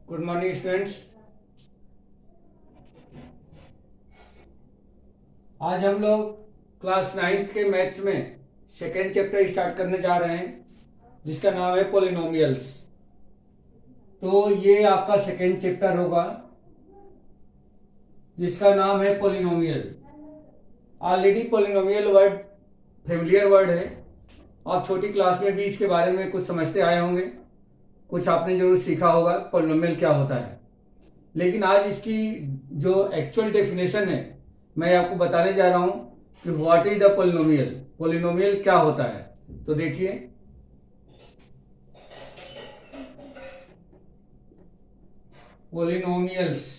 Good morning students. आज हम लोग क्लास 9th के मैथ्स में सेकेंड चैप्टर स्टार्ट करने जा रहे हैं जिसका नाम है पॉलिनोमियल्स। तो ये आपका सेकेंड चैप्टर होगा जिसका नाम है polynomial. Already polynomial word familiar word है। आप छोटी क्लास में भी इसके बारे में कुछ समझते आए होंगे, कुछ आपने जरूर सीखा होगा पॉलिनोमियल क्या होता है। लेकिन आज इसकी जो एक्चुअल डेफिनेशन है मैं आपको बताने जा रहा हूं कि what is the polynomial, polynomial क्या होता है। तो देखिए, पॉलिनोमियल्स,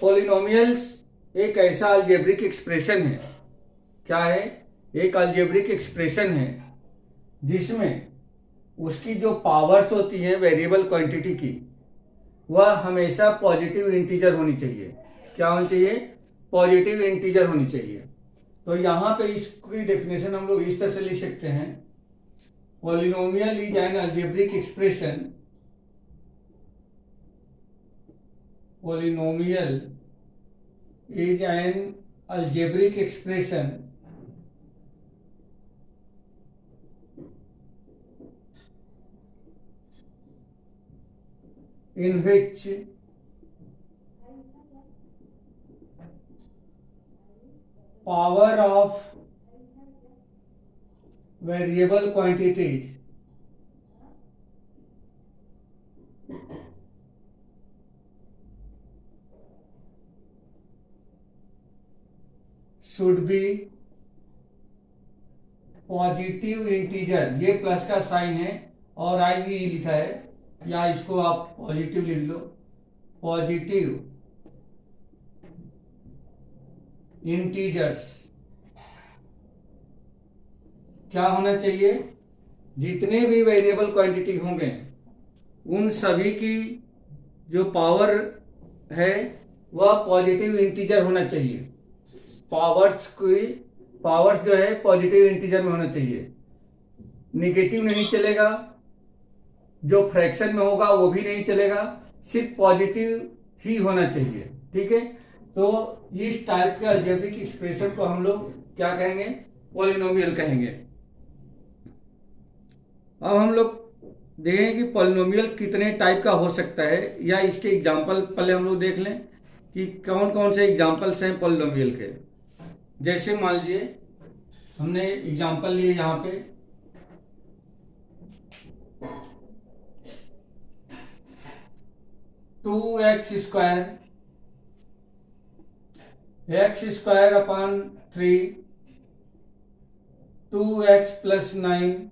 पॉलिनोमियल्स एक ऐसा अलजेब्रिक एक्सप्रेशन है। क्या है? एक अलजेब्रिक एक्सप्रेशन है जिसमें उसकी जो पावर्स होती हैं वेरिएबल क्वांटिटी की, वह हमेशा पॉजिटिव इंटीजर होनी चाहिए। क्या होनी चाहिए? पॉजिटिव इंटीजर होनी चाहिए। तो यहां पे इसकी डेफिनेशन हम लोग इस तरह से लिख सकते हैं, polynomial is an algebraic expression, polynomial is an algebraic expression in which power of variable quantities should be positive integer. ये प्लस का साइन है और आई भी लिखा है, या इसको आप पॉजिटिव लिख लो, पॉजिटिव इंटीजर्स। क्या होना चाहिए? जितने भी वेरिएबल क्वांटिटी होंगे उन सभी की जो पावर है वह पॉजिटिव इंटीजर होना चाहिए। पावर्स जो है पॉजिटिव इंटीजर में होना चाहिए। निगेटिव नहीं चलेगा, जो फ्रैक्शन में होगा वो भी नहीं चलेगा, सिर्फ पॉजिटिव ही होना चाहिए। ठीक है, तो इस टाइप के अलजेब्रिक एक्सप्रेशन को हम लोग क्या कहेंगे? पॉलिनोमियल कहेंगे। अब हम लोग देखेंगे कि पॉलिनोमियल कितने टाइप का हो सकता है, या इसके एग्जांपल पहले हम लोग देख लें कि कौन कौन से एग्जांपल्स हैं पॉलिनोमियल के। जैसे मान लीजिए हमने एग्जांपल लिए यहां पे 2x² x² upon 3, 2x + 9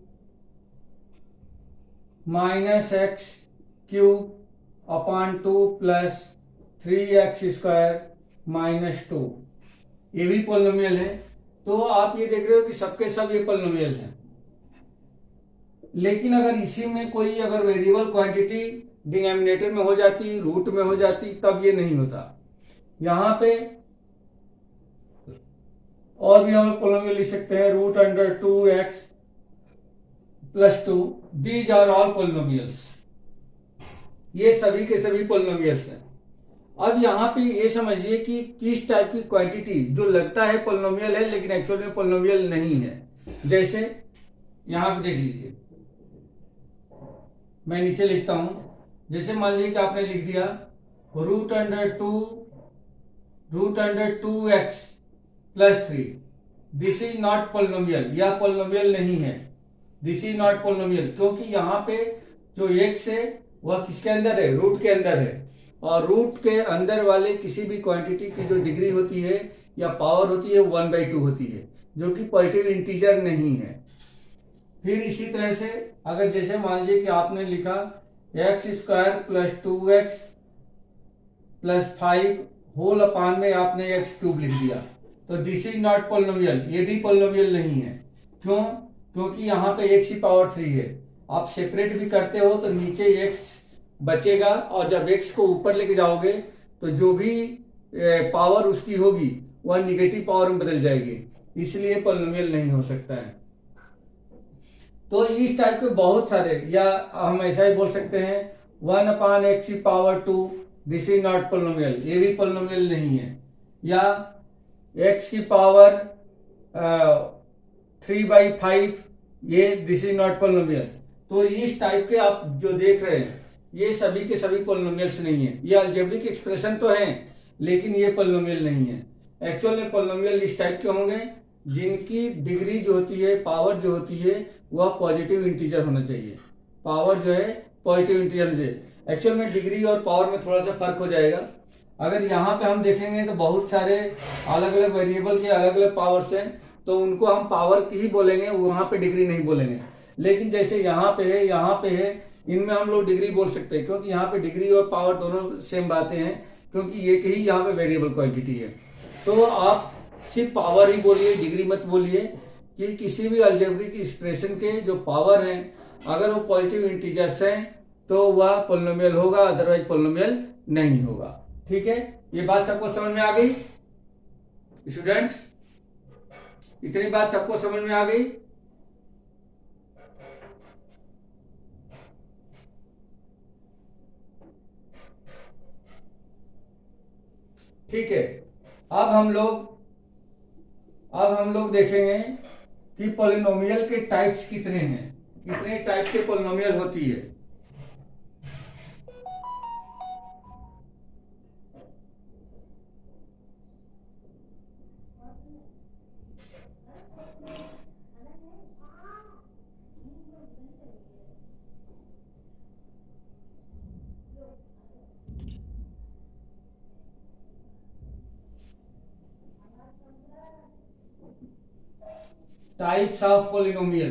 minus x³ upon 2 plus 3x² - 2। ये भी पॉलिनोमियल है। तो आप ये देख रहे हो कि सबके सब ये पॉलिनोमियल हैं। लेकिन अगर इसी में कोई अगर वेरिएबल क्वांटिटी डिनोमिनेटर में हो जाती, रूट में हो जाती, तब ये नहीं होता। यहां पे और भी हम पॉलिनोमियल लिख सकते हैं, √2x + 2। These are all polynomials. ये सभी के सभी पॉलिनोमियल्स हैं। अब यहां पे ये समझिए कि किस टाइप की क्वांटिटी जो लगता है पॉलिनोमियल है लेकिन एक्चुअल में पॉलिनोमियल नहीं है। जैसे यहां पे देख लीजिए, मैं नीचे लिखता हूं। जैसे मान लीजिए कि आपने लिख दिया √2x + 3। This is not polynomial, यह पॉलिनोमियल नहीं है। दिस इज नॉट पॉलिनोमियल, क्योंकि यहाँ पे जो x है वह किसके अंदर है? रूट के अंदर है। और रूट के अंदर वाले किसी भी क्वांटिटी की जो डिग्री होती है या पावर होती है 1/2 होती है, जो कि पॉजिटिव इंटीजर नहीं है। फिर इसी तरह से अगर जैसे मान लीजिए कि आपने लिखा x² + 2x + 5 होल अपान में आपने x³ लिख दिया, तो दिस इज नॉट पॉलिनोमियल, ये भी पॉलिनोमियल नहीं है। क्यों? क्योंकि यहाँ पे x की पावर 3 है। आप सेपरेट भी करते हो तो नीचे x बचेगा, और जब x को ऊपर लेके जाओगे तो जो भी पावर उसकी होगी वह निगेटिव पावर में बदल जाएगी, इसलिए पॉलिनोमियल नहीं हो सकता है। तो इस टाइप के बहुत सारे, या हम ऐसा ही बोल सकते हैं 1/x⁴, this is not polynomial, ये भी पोलिनोमियल नहीं है। या x⁴ 3/5, ये दिस इज नॉट पोलिनोमियल। तो इस टाइप के आप जो देख रहे हैं ये सभी के सभी पोलिनोमियल्स नहीं है। ये अलजेब्रिक एक्सप्रेशन तो है लेकिन ये पोलिनोमियल नहीं है। एक्चुअल में पोलिनोमियल इस टाइप के होंगे जिनकी डिग्री जो होती है, पावर जो होती है, वह पॉजिटिव इंटीजर होना चाहिए। पावर जो है पॉजिटिव इंटीजर से, एक्चुअल में डिग्री और पावर में थोड़ा सा फर्क हो जाएगा। अगर यहाँ पे हम देखेंगे तो बहुत सारे अलग अलग वेरिएबल के अलग अलग पावर्स हैं, तो उनको हम पावर की ही बोलेंगे, वहां पे डिग्री नहीं बोलेंगे। लेकिन जैसे यहाँ पे है, यहाँ पे है, इनमें हम लोग डिग्री बोल सकते हैं, क्योंकि यहाँ पे डिग्री और पावर दोनों सेम बातें हैं, क्योंकि एक ही यहाँ पे वेरिएबल क्वांटिटी है। तो आप सिर्फ पावर ही बोलिए, डिग्री मत बोलिए, कि किसी भी अलजेब्रिक एक्सप्रेशन के जो पावर हैं अगर वो पॉजिटिव इंटीजर्स हैं तो वह पोलिनोमियल होगा, अदरवाइज पोलिनोमियल नहीं होगा। ठीक है, ये बात सबको समझ में आ गई स्टूडेंट्स? इतनी बात सबको समझ में आ गई? ठीक है, अब हम लोग देखेंगे कि पोलिनोमियल के टाइप्स कितने हैं, कितने टाइप के पोलिनोमियल होती है। Types of polynomial.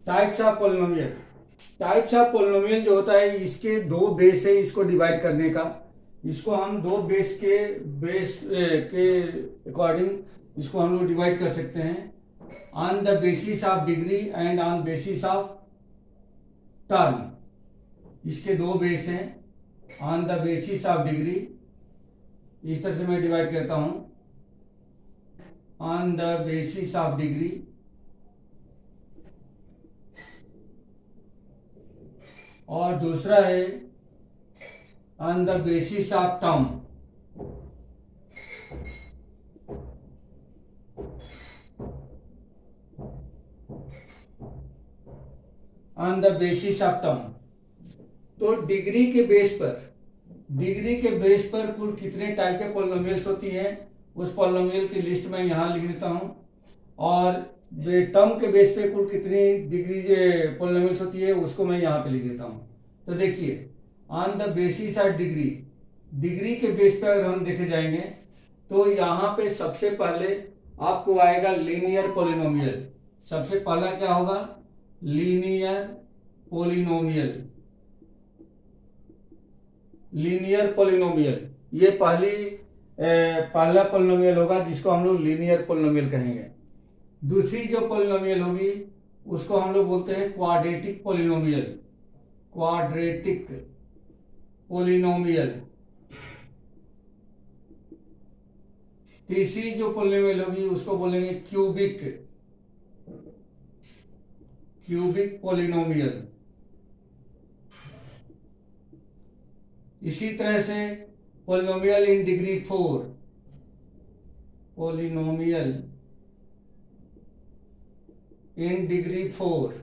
Types of polynomial, types of polynomial जो होता है इसके दो बेस है इसको डिवाइड करने का। इसको हम दो बेस के अकॉर्डिंग इसको हम लोग डिवाइड कर सकते हैं, on the basis of degree and on basis of term. इसके दो बेस हैं, on the basis of degree, इस तरह से मैं डिवाइड करता हूं, on the basis of degree और दूसरा है on the basis of term. On the basis of term, तो डिग्री के बेस पर कुल कितने टाइप के पोलिनोमियल्स होती हैं उस पोलिनोमियल की लिस्ट में यहां लिख देता हूं, और टर्म के बेस पे कुल कितनी डिग्री पोलिनोमियल्स होती है उसको मैं यहां पे लिख देता हूं। तो देखिए, on the basis of degree, degree के बेस पे अगर हम देखे जाएंगे तो यहां पे सबसे पहले आपको आएगा लीनियर पोलिनोमियल। सबसे पहला क्या होगा? Linear polynomial. लीनियर पोलिनोमियल ये पहला पोलिनोमियल होगा जिसको हम लोग लीनियर पोलिनोमियल कहेंगे। दूसरी जो पोलिनोमियल होगी उसको हम लोग बोलते हैं क्वाड्रेटिक पोलिनोमियल। Quadratic polynomial. तीसरी जो पोलिनोमियल होगी उसको बोलेंगे क्यूबिक पोलिनोमियल। इसी तरह से polynomial in degree 4, polynomial in degree 4,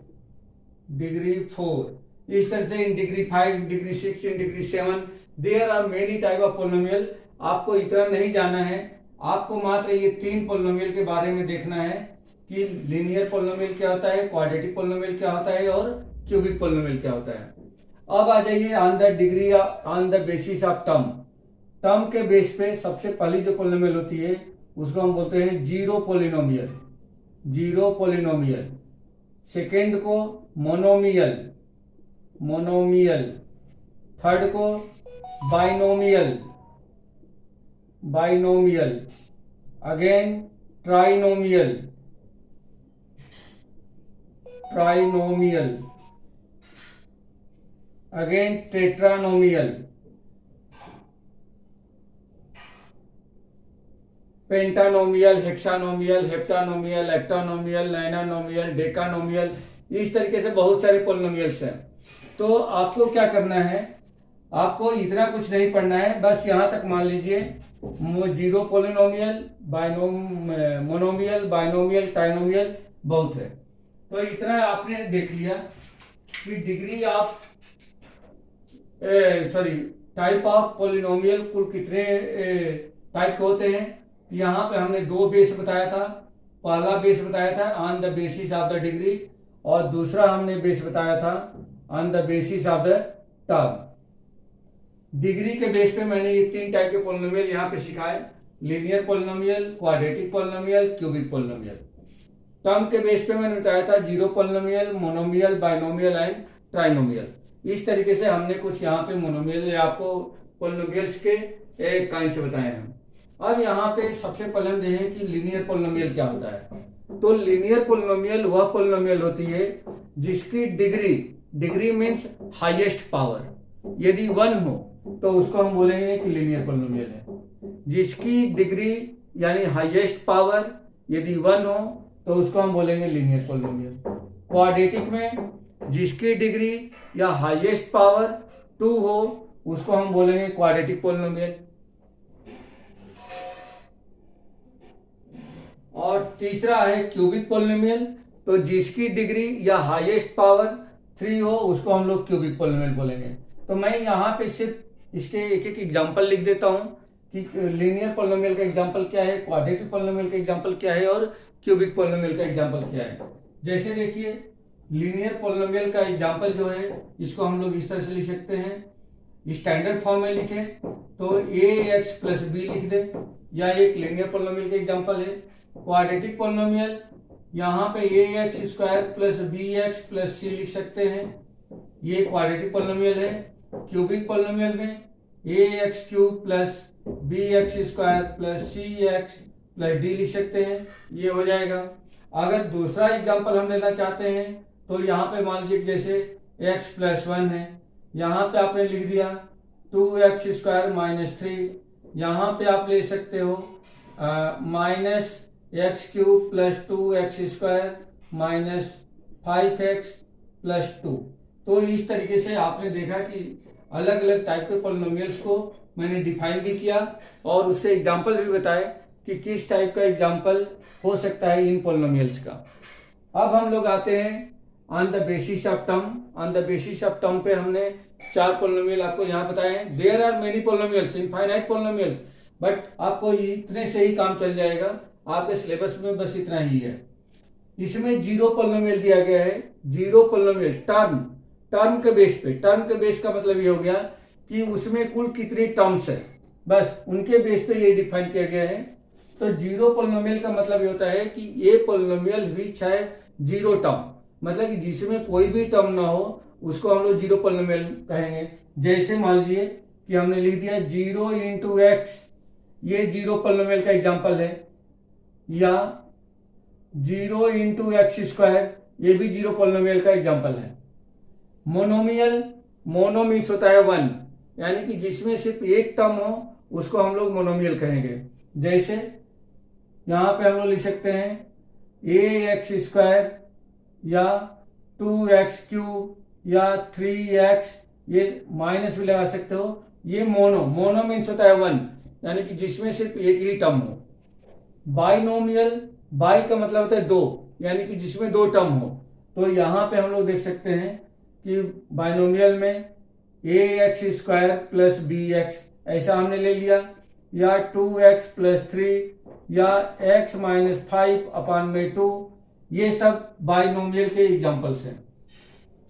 इस तरह से in degree 5, degree 6, in degree 7, there are many type of polynomial. आपको इतना नहीं जाना है, आपको मात्र ये 3 पोलिनोमियल के बारे में देखना है कि लीनियर पोलिनोमियल क्या होता है, क्वाड्रेटिक पोलिनोमियल क्या होता है और क्यूबिक पोलिनोमियल क्या होता है। अब आ जाइए on the degree on the basis of term. Term के बेस पे सबसे पहली जो पोलिनोमियल होती है उसको हम बोलते हैं जीरो पोलिनोमियल। सेकेंड को मोनोमियल। थर्ड को binomial. Again trinomial. Trinomial, again tetranomial, pentanomial, hexanomial, heptanomial, octanomial, nonanomial, decanomial, इस तरीके से बहुत सारे पोलिनोमियल्स हैं। तो आपको क्या करना है, आपको इतना कुछ नहीं पढ़ना है, बस यहाँ तक मान लीजिए zero polynomial, monomial, binomial, trinomial बहुत है। तो इतना आपने देख लिया कि degree of type of polynomial कुल कितने टाइप के होते हैं। यहाँ पे हमने दो बेस बताया था। पहला बेस बताया था on the basis of the degree, और दूसरा हमने बेस बताया था on the basis of the term. Degree के बेस पे मैंने ये तीन टाइप के पोलिनोमियल यहाँ पे सिखाए, linear polynomial, quadratic polynomial, cubic polynomial. Term के बेस पे मैंने बताया था zero polynomial, monomial, binomial and trinomial. इस तरीके से हमने कुछ यहाँ पे मोनोमियल आपको पोलिनोमियल्स के एक काइंड से बताए हैं। अब यहाँ पे सबसे पहले हम देखें कि लीनियर पोलिनोमियल क्या होता है। तो लीनियर पोलिनोमियल वह पोलिनोमियल होती है जिसकी डिग्री मीन्स हाईएस्ट पावर यदि 1 हो तो उसको हम बोलेंगे कि लीनियर पोलिनोमियल है। जिसकी डिग्री यानी हाईएस्ट पावर यदि 1 हो तो उसको हम बोलेंगे लीनियर पोलिनोमियल। क्वाड्रेटिक में जिसकी डिग्री या हाईएस्ट पावर 2 हो उसको हम बोलेंगे क्वाड्रेटिक पोलिनोमियल। और तीसरा है क्यूबिक पोलिनोमियल, तो जिसकी डिग्री या हाईएस्ट पावर 3 हो उसको हम लोग क्यूबिक पोलिनोमियल बोलेंगे। तो मैं यहाँ पे सिर्फ इसके एक एक एग्जांपल लिख देता हूँ कि लीनियर पोलिनोमियल का एग्जांपल क्या है, क्वाड्रेटिक पोलिनोमियल का एग्जांपल क्या है और क्यूबिक पोलिनोमियल का एग्जांपल क्या है। जैसे देखिए लीनियर पोलिनोमियल का एग्जांपल जो है इसको हम लोग इस तरह से लिख सकते हैं, स्टैंडर्ड फॉर्म में लिखें तो ax प्लस बी लिख दे, या एक लीनियर पोलिनोमियल का एग्जांपल है। क्वाड्रेटिक पोलिनोमियल यहाँ पे ax square plus bx plus c लिख सकते हैं, ये क्वाड्रेटिक पोलिनोमियल है। क्यूबिक पोलिनोमियल में ax cube plus bx square plus cx plus d लिख सकते हैं, ये हो जाएगा। अगर दूसरा एग्जांपल हम लेना चाहते हैं तो यहाँ पे मान लीजिए जैसे x प्लस 1 है, यहाँ पे आपने लिख दिया 2x स्क्वायर माइनस 3, यहाँ पे आप ले सकते हो minus x cube plus 2x square minus 5x plus 2। तो इस तरीके से आपने देखा कि अलग अलग टाइप के पोलिनोमियल्स को मैंने डिफाइन भी किया और उसके एग्जाम्पल भी बताए कि किस टाइप का एग्जाम्पल हो सकता है इन पोलिनोमियल्स का। अब हम लोग आते हैं on the basis of term. On the basis of term पे हमने 4 पोलिनोमियल आपको यहाँ बताए हैं। There are many polynomials, infinite polynomials, but आपको इतने से ही काम चल जाएगा, आपके सिलेबस में बस इतना ही है। इसमें जीरो पोलिनोमियल दिया गया है। जीरो पोलिनोमियल टर्म के बेस पे, टर्म के बेस का मतलब ये हो गया कि उसमें कुल कितनी टर्म्स है, बस उनके बेस पे ये डिफाइन किया गया है। तो जीरो पोलिनोमियल का मतलब ये होता है कि ये पोलिनोमियल विच है जीरो टर्म, मतलब कि जिसमें कोई भी टर्म ना हो उसको हम लोग जीरो पोलिनोमियल कहेंगे। जैसे मान लीजिए कि हमने लिख दिया 0 इंटू एक्स, ये जीरो पोलिनोमियल का एग्जाम्पल है, या 0 इंटू एक्स स्क्वायर, ये भी जीरो पोलिनोमियल का एग्जाम्पल है। मोनोमियल, मोनो मीन्स होता है 1, यानी कि जिसमें सिर्फ एक टर्म हो उसको हम लोग मोनोमियल कहेंगे। जैसे यहां पे हम लोग लिख सकते हैं ax स्क्वायर या 2x क्यूब या 3x, ये माइनस भी लगा सकते हो। ये मोनो मीन्स होता है 1, यानी कि जिसमें सिर्फ एक ही टर्म हो। बाइनोमियल, बाई का मतलब होता है 2, यानी कि जिसमें 2 टर्म हो। तो यहाँ पे हम लोग देख सकते हैं कि बाइनोमियल में ax स्क्वायर प्लस bx ऐसा हमने ले लिया, या 2x प्लस 3 या x माइनस 5 अपॉन में 2, ये सब बाइनोमियल के एग्जांपल्स हैं।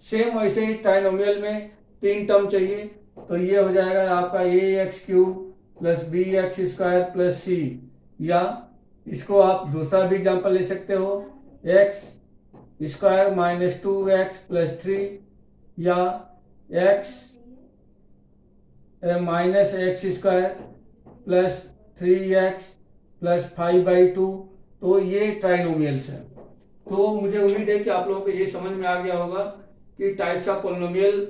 सेम वैसे ही ट्राइनोमियल में 3 टर्म चाहिए, तो ये हो जाएगा आपका ax cube plus bx square plus c, या इसको आप दूसरा भी एग्जांपल ले सकते हो x square minus 2x plus 3, या x minus x square plus 3x plus 5/2। तो ये ट्राइनोमियल्स है। तो मुझे उम्मीद है कि आप लोगों को ये समझ में आ गया होगा कि टाइप्स ऑफ पॉलिनोमियल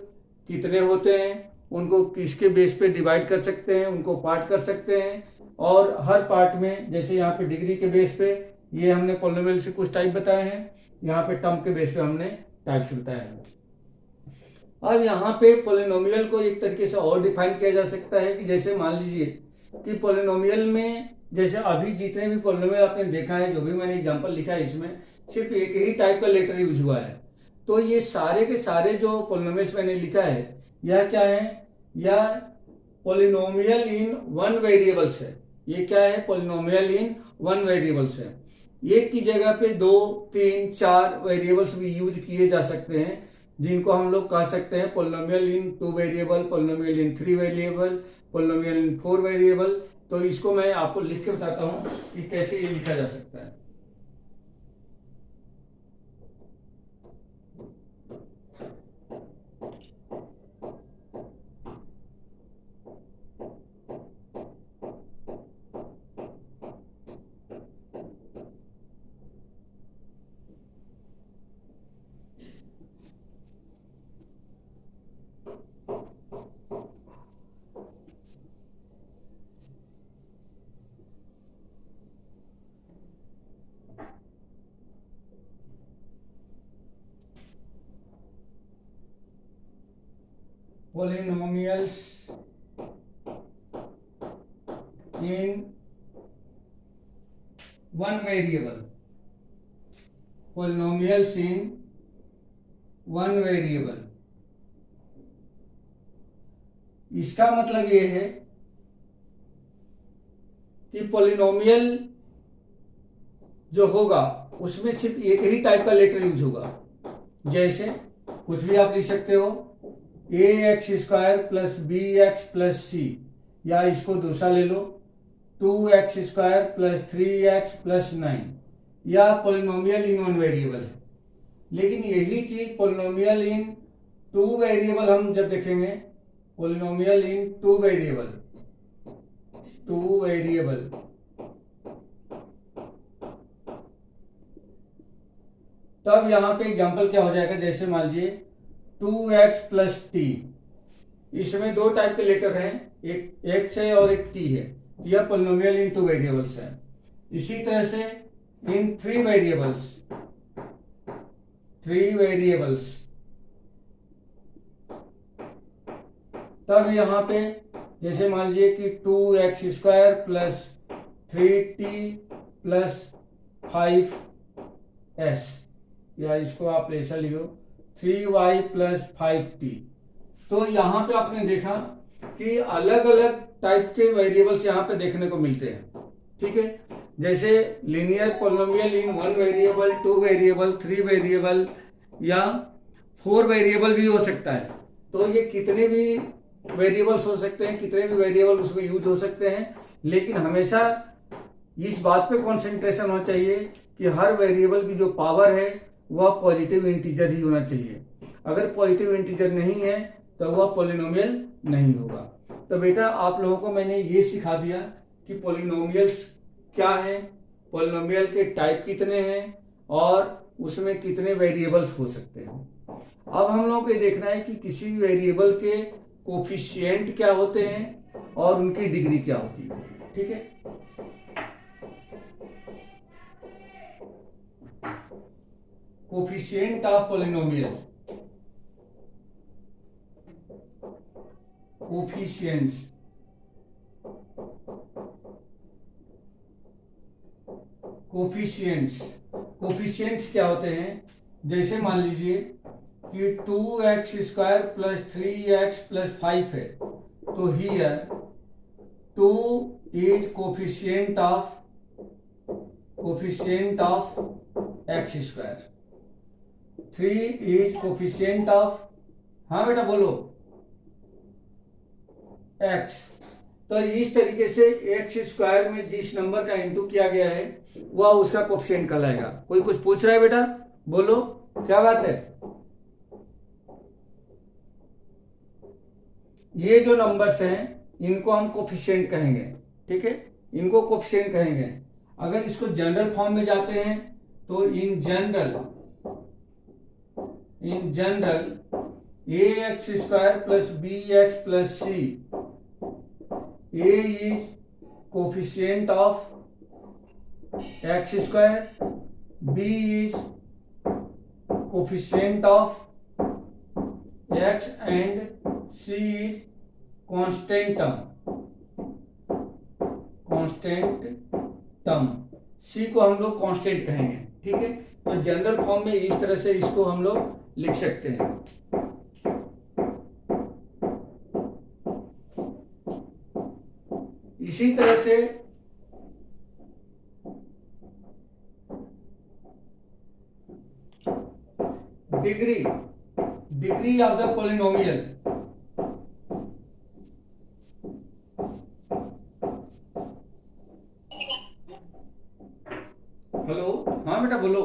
कितने होते हैं, उनको किसके बेस पे डिवाइड कर सकते हैं, उनको पार्ट कर सकते हैं, और हर पार्ट में जैसे यहाँ पे डिग्री के बेस पे ये हमने पॉलिनोमियल से कुछ टाइप बताए हैं, यहाँ पे टर्म के बेस पे हमने टाइप्स बताए हैं। अब यहाँ पे पॉलिनोमियल को एक तरीके से और डिफाइन किया जा सकता है कि जैसे मान लीजिए कि पॉलिनोमियल में जैसे अभी जितने भी पॉलिनोमियल आपने देखा है, जो भी मैंने एग्जांपल लिखा है, इसमें सिर्फ एक ही टाइप का लेटर यूज हुआ है। तो ये सारे के सारे जो पॉलिनोमियल्स मैंने लिखा है यह क्या है, यह पॉलिनोमियल इन वन वेरिएबल्स है। ये क्या है, पॉलिनोमियल इन वन वेरिएबल्स है। एक की जगह पे 2, 3, 4 वेरिएबल्स भी यूज किए जा सकते हैं, जिनको हम लोग कह सकते हैं पॉलिनोमियल इन 2 वेरिएबल, पॉलिनोमियल इन 3 वेरिएबल, पॉलिनोमियल इन 4 वेरिएबल। तो इसको मैं आपको लिख के बताता हूं कि कैसे ये लिखा जा सकता है। polynomials in one variable, polynomials in one variable। इसका मतलब ये है कि पॉलिनोमियल जो होगा उसमें सिर्फ एक ही टाइप का लेटर यूज होगा। जैसे कुछ भी आप लिख सकते हो, A X square plus B X plus C, या इसको दूसरा ले लो 2x square plus 3x plus 9, या पॉलिनोमियल इन वन वेरिएबल है। लेकिन यही चीज पॉलिनोमियल इन 2 वेरिएबल हम जब देखेंगे, पॉलिनोमियल इन 2 वेरिएबल तब यहां पे एग्जांपल क्या हो जाएगा, जैसे मान लीजिए 2x प्लस टी, इसमें 2 टाइप के लेटर हैं, एक x है और एक t है। यह पॉलिनोमियल इन 2 वेरिएबल्स है। इसी तरह से इन 3 वेरिएबल्स तब यहां पे जैसे मान लीजिए कि 2x square plus 3t plus 5s, या इसको आप ऐसा लिखो 3y प्लस 5t। तो यहां पे आपने देखा कि अलग अलग टाइप के वेरिएबल्स यहां पे देखने को मिलते हैं। ठीक है, जैसे लीनियर पॉलिनोमियल इन 1 वेरिएबल, 2 वेरिएबल, 3 वेरिएबल या 4 वेरिएबल भी हो सकता है। तो ये कितने भी वेरिएबल्स हो सकते हैं, कितने भी वेरिएबल उसमें यूज हो सकते हैं, लेकिन हमेशा इस बात पे कंसंट्रेशन होना चाहिए कि हर वेरिएबल की जो पावर है वह पॉजिटिव इंटीजर ही होना चाहिए। अगर पॉजिटिव इंटीजर नहीं है तो वह पॉलिनोमियल नहीं होगा। तो बेटा आप लोगों को मैंने ये सिखा दिया कि पॉलिनोमियल्स क्या है, पॉलिनोमियल के टाइप कितने हैं और उसमें कितने वेरिएबल्स हो सकते हैं। अब हम लोगों को ये देखना है कि किसी वेरिएबल के कोफिशिएंट क्या होते हैं और उनकी डिग्री क्या होती है। ठीक है, कोफिशिएंट ऑफ पॉलिनोमियल, कोफिशिएंट्स क्या होते हैं, जैसे मान लीजिए कि 2x square plus 3x plus 5 है, तो here 2 is coefficient of x square, 3 is coefficient of, हाँ बेटा बोलो, x। तो इस तरीके से x स्क्वायर में जिस नंबर का इंटू किया गया है वह उसका कोफिशिएंट कहलाएगा। कोई कुछ पूछ रहा है बेटा, बोलो क्या बात है। ये जो नंबर्स हैं इनको हम कोफिशिएंट कहेंगे। ठीक है, इनको कोफिशिएंट कहेंगे। अगर इसको जनरल फॉर्म में जाते हैं तो in general ax square plus bx plus c, a is coefficient of x square, b is coefficient of x and c is constant term. c को हम लोग कांस्टेंट कहेंगे, ठीक है। तो जनरल फॉर्म में इस तरह से इसको हम लोग लिख सकते हैं। इसी तरह से degree of the polynomial, hello, हाँ बेटा बोलो।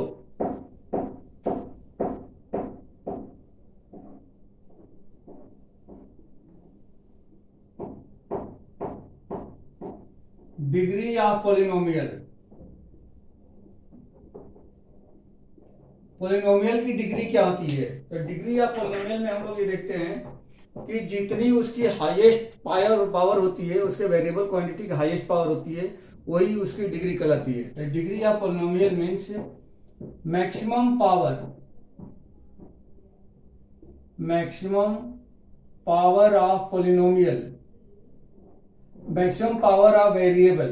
डिग्री ऑफ पॉलिनोमियल की डिग्री क्या होती है? तो डिग्री ऑफ पॉलिनोमियल में हम लोग ये देखते हैं कि जितनी उसकी हाईएस्ट पावर होती है, उसके वेरिएबल क्वांटिटी की हाईएस्ट पावर होती है, वही उसकी डिग्री कहलाती है। तो degree of polynomial means maximum power of polynomial, maximum power of variable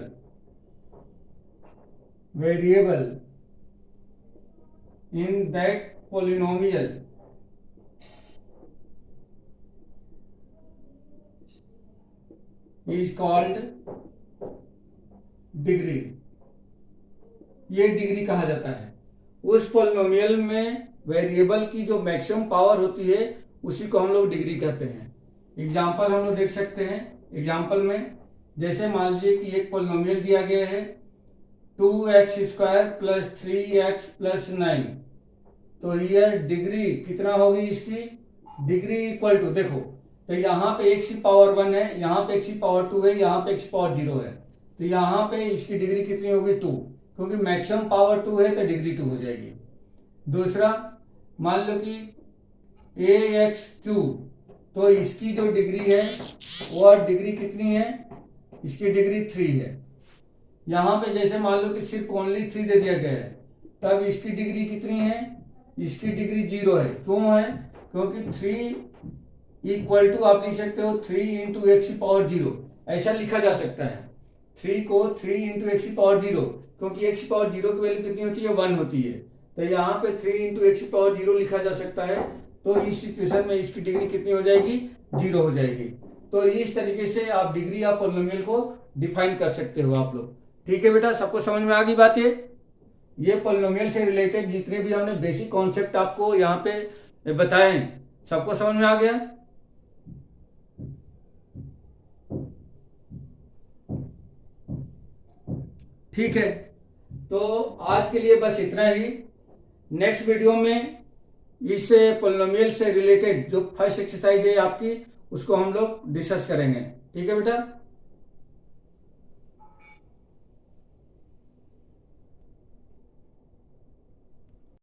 in that polynomial is called degree. ये डिग्री कहा जाता है। उस पॉलिनोमियल में वेरिएबल की जो मैक्सिमम पावर होती है उसी को हम लोग डिग्री कहते हैं। एग्जाम्पल हम लोग देख सकते हैं। एग्जाम्पल में जैसे मान लीजिए कि एक पॉलिनोमियल दिया गया है 2x square plus 3x plus 9, तो ये डिग्री कितना होगी इसकी? डिग्री इक्वल टू, देखो तो यहाँ पे x की पावर 1 है, यहाँ पे x की पावर 2 है, यहाँ पे x की पावर 0 है, तो यहाँ पे इसकी डिग्री कितनी होगी? 2, क्योंकि मैक्सिमम पावर 2 है तो डिग्री 2 हो जाएगी। दूसरा मान लो कि ax क्यूब, तो इसकी जो डिग्री है वो डिग्री कितनी है? इसकी डिग्री 3 है। यहाँ पे जैसे मान लो कि सिर्फ ओनली 3 दे दिया गया है, तब इसकी डिग्री कितनी है? इसकी डिग्री 0 है। क्यों है? क्योंकि 3 इक्वल टू आप लिख सकते हो 3 इंटू एक्स की पावर 0, ऐसा लिखा जा सकता है। 3 को 3 इंटू एक्स की पावर 0, क्योंकि एक्स की पावर 0 की वैल्यू कितनी होती है? 1 होती है, तो यहाँ पे 3 इंटू एक्स की पावर 0 लिखा जा सकता है। तो इस सिचुएशन में इसकी डिग्री कितनी हो जाएगी? 0 हो जाएगी। तो इस तरीके से आप डिग्री ऑफ पॉलिनोमियल को डिफाइन कर सकते हो आप लोग। ठीक है बेटा, सबको समझ में आ गई बात? ये पॉलिनोमियल से रिलेटेड जितने भी हमने बेसिक कॉन्सेप्ट आपको यहाँ पे बताए सबको समझ में आ गया? ठीक है, तो आज के लिए बस इतना ही। नेक्स्ट वीडियो में इस पॉलिनोमियल से रिलेटेड जो फर्स्ट एक्सरसाइज है आपकी, उसको हम लोग डिस्कस करेंगे। ठीक है बेटा।